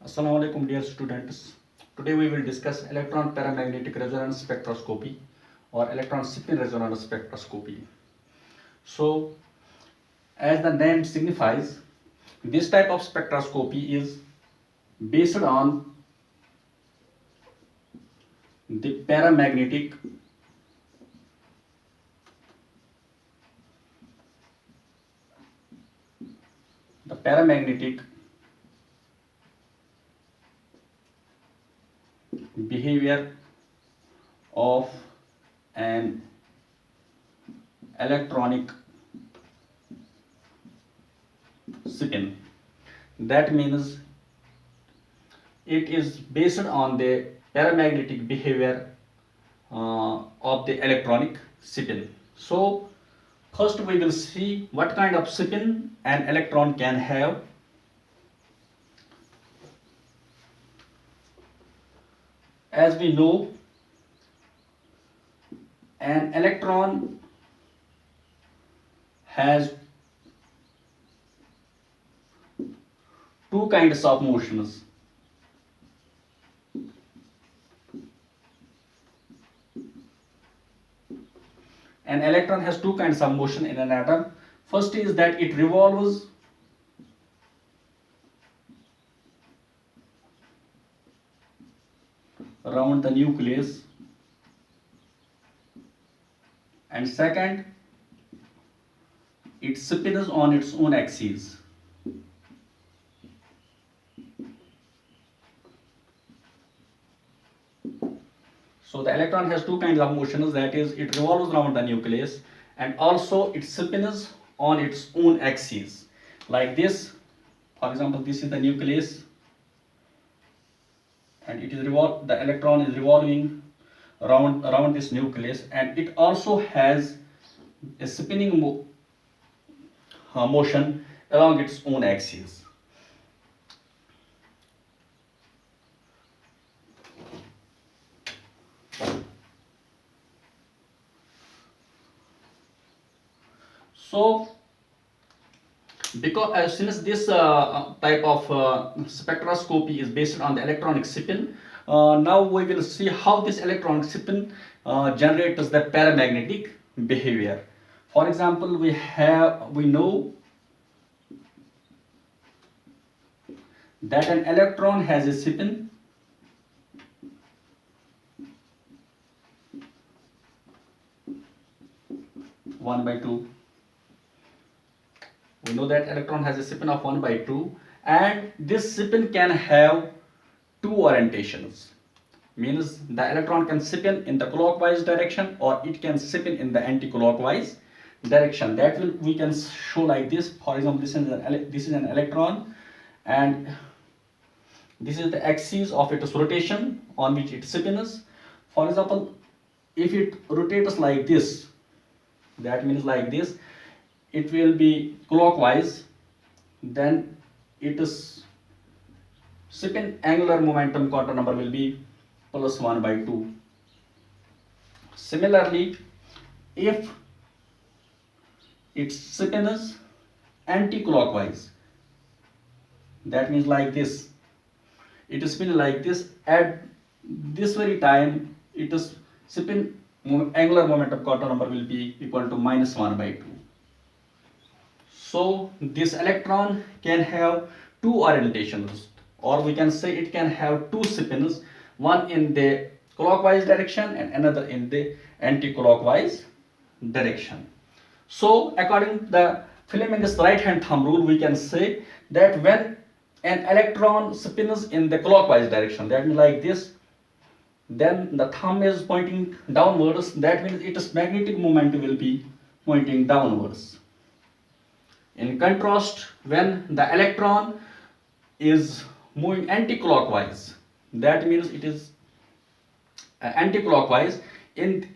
Assalamu alaikum dear students. Today we will discuss electron paramagnetic resonance spectroscopy or electron spin resonance spectroscopy. So as the name signifies, this type of spectroscopy is based on the paramagnetic behavior of an electronic spin. That means it is based on the paramagnetic behavior of the electronic spin. So first we will see what kind of spin an electron can have. As we know, an electron has two kinds of motions. An electron has two kinds of motion in an atom. First is that it revolves around the nucleus, and second, it spins on its own axis. So the electron has two kinds of motions, that is it revolves around the nucleus and also it spins on its own axis. Like this, for example, this is the nucleus and it is the electron is revolving around this nucleus, and it also has a spinning motion along its own axis. So because since this type of spectroscopy is based on the electronic spin, now we will see how this electronic spin generates the paramagnetic behavior. For example, we know that an electron has a spin one by two. We know that electron has a spin of 1 by 2, and this spin can have two orientations. Means the electron can spin in the clockwise direction or it can spin in the anti-clockwise direction. That will we can show like this. For example, this is an electron and this is the axis of its rotation on which it spins. For example, if it rotates like this, that means like this, it will be clockwise, then it is spin angular momentum quantum number will be plus 1 by 2. Similarly, if it spins anti-clockwise, that means like this, it is spin like this, at this very time it is spin angular momentum quantum number will be equal to minus 1 by 2. So this electron can have two orientations, or we can say it can have two spins, one in the clockwise direction and another in the anti-clockwise direction. So according to the Fleming's right hand thumb rule, we can say that when an electron spins in the clockwise direction, that means like this, then the thumb is pointing downwards, that means its magnetic moment will be pointing downwards. In contrast, when the electron is moving anti-clockwise, that means it is anti-clockwise. In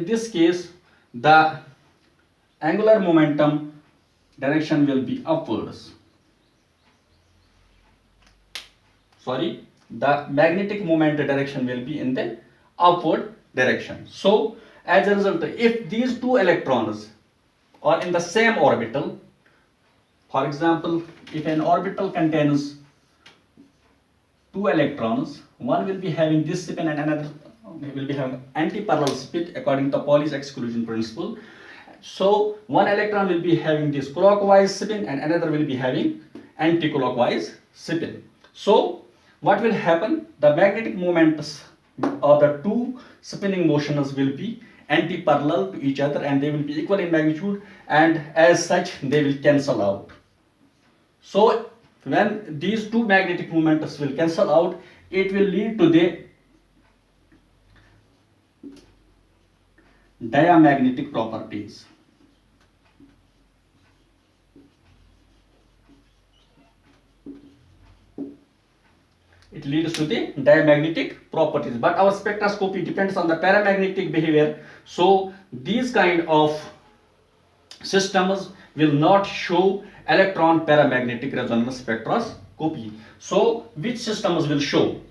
this case, the angular momentum direction will be upwards. Sorry, the magnetic moment direction will be in the upward direction. So, as a result, if these two electrons are in the same orbital, for example, if an orbital contains two electrons, one will be having this spin and another will be having anti-parallel spin according to Pauli's exclusion principle. So one electron will be having this clockwise spin and another will be having anti-clockwise spin. So what will happen? The magnetic moments of the two spinning motions will be anti-parallel to each other and they will be equal in magnitude, and as such they will cancel out. So when these two magnetic moments will cancel out, it will lead to the diamagnetic properties. It leads to the diamagnetic properties, but our spectroscopy depends on the paramagnetic behavior, so these kind of systems will not show electron paramagnetic resonance spectroscopy. So which systems will show?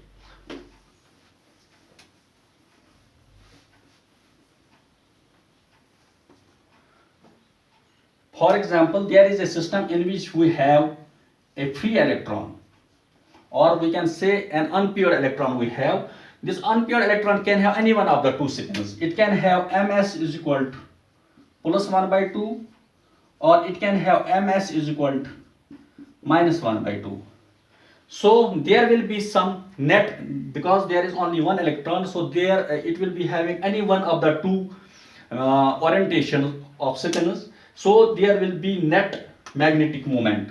For example, there is a system in which we have a free electron, or we can say an unpaired electron we have. This unpaired electron can have any one of the two spins. It can have ms is equal to plus 1 by 2, or it can have ms is equal to minus 1 by 2. So there will be some net, because there is only one electron, so there it will be having any one of the two orientation of spins. So there will be net magnetic moment.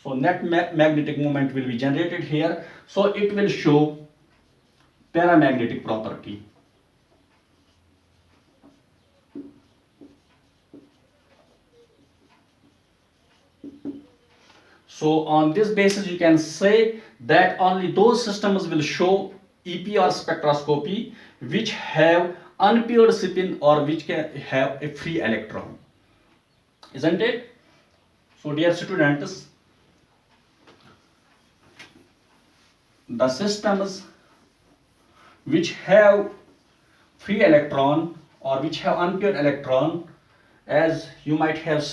So net magnetic moment will be generated here. So it will show paramagnetic property. So on this basis you can say that only those systems will show EPR spectroscopy which have unpaired spin or which can have a free electron, isn't it? So dear students, the systems which have free electron or which have unpaired electron, as you might have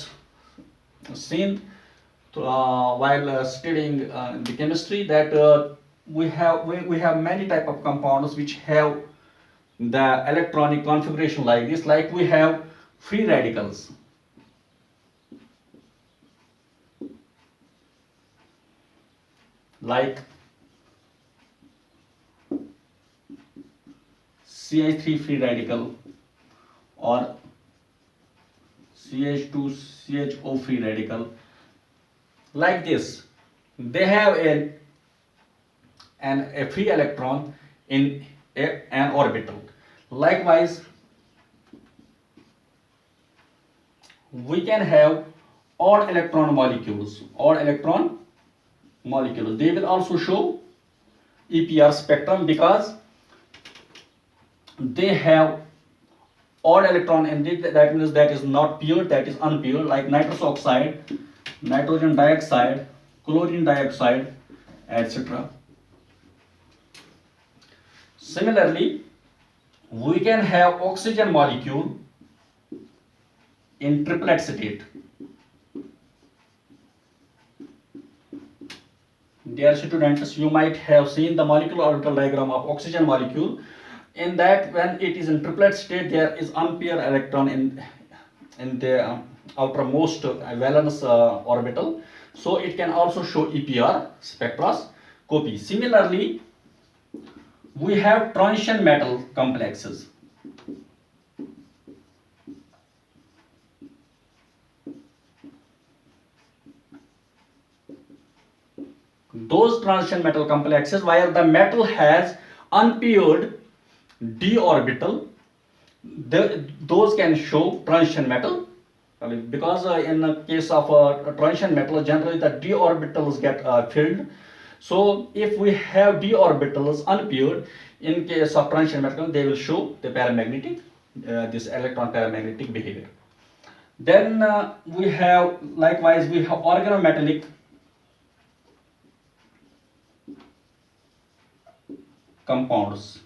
seen while studying the chemistry, that we have many type of compounds which have the electronic configuration like this. Like we have free radicals, like CH3 free radical or CH2CHO free radical. Like this, they have a free electron in an orbital. Likewise, we can have odd electron molecules. They will also show EPR spectrum because they have odd electron in it. That means that is not pure, that is unpure, like nitrous oxide, nitrogen dioxide, chlorine dioxide, etc. Similarly, we can have oxygen molecule in triplet state. Dear students, you might have seen the molecular orbital diagram of oxygen molecule. In that, when it is in triplet state, there is unpaired electron in the outermost valence orbital. So it can also show EPR spectroscopy. Similarly, we have transition metal complexes. Those transition metal complexes where the metal has unpaired d orbital, those can show transition metal, because in the case of a transition metal, generally the d orbitals get filled. So if we have d orbitals unpaired, in case of transition metal, they will show the paramagnetic, this electron paramagnetic behavior. Then likewise we have organometallic compounds.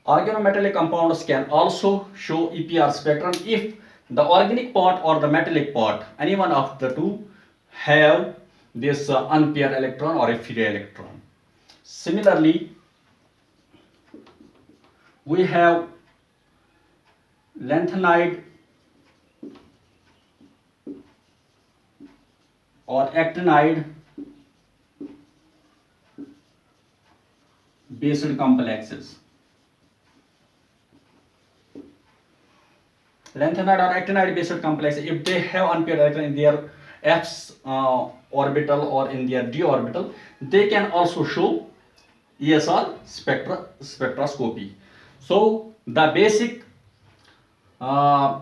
Organometallic compounds can also show EPR spectrum if the organic part or the metallic part, any one of the two, have this unpaired electron or a free electron. Similarly, we have lanthanide or actinide based complexes. Lanthanide or actinide based complex, if they have unpaired electron in their s orbital or in their d orbital, they can also show ESR spectroscopy. So the basic uh,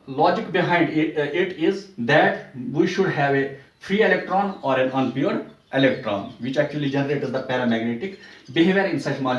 logic behind it is that we should have a free electron or an unpaired electron, which actually generates the paramagnetic behavior in such molecules.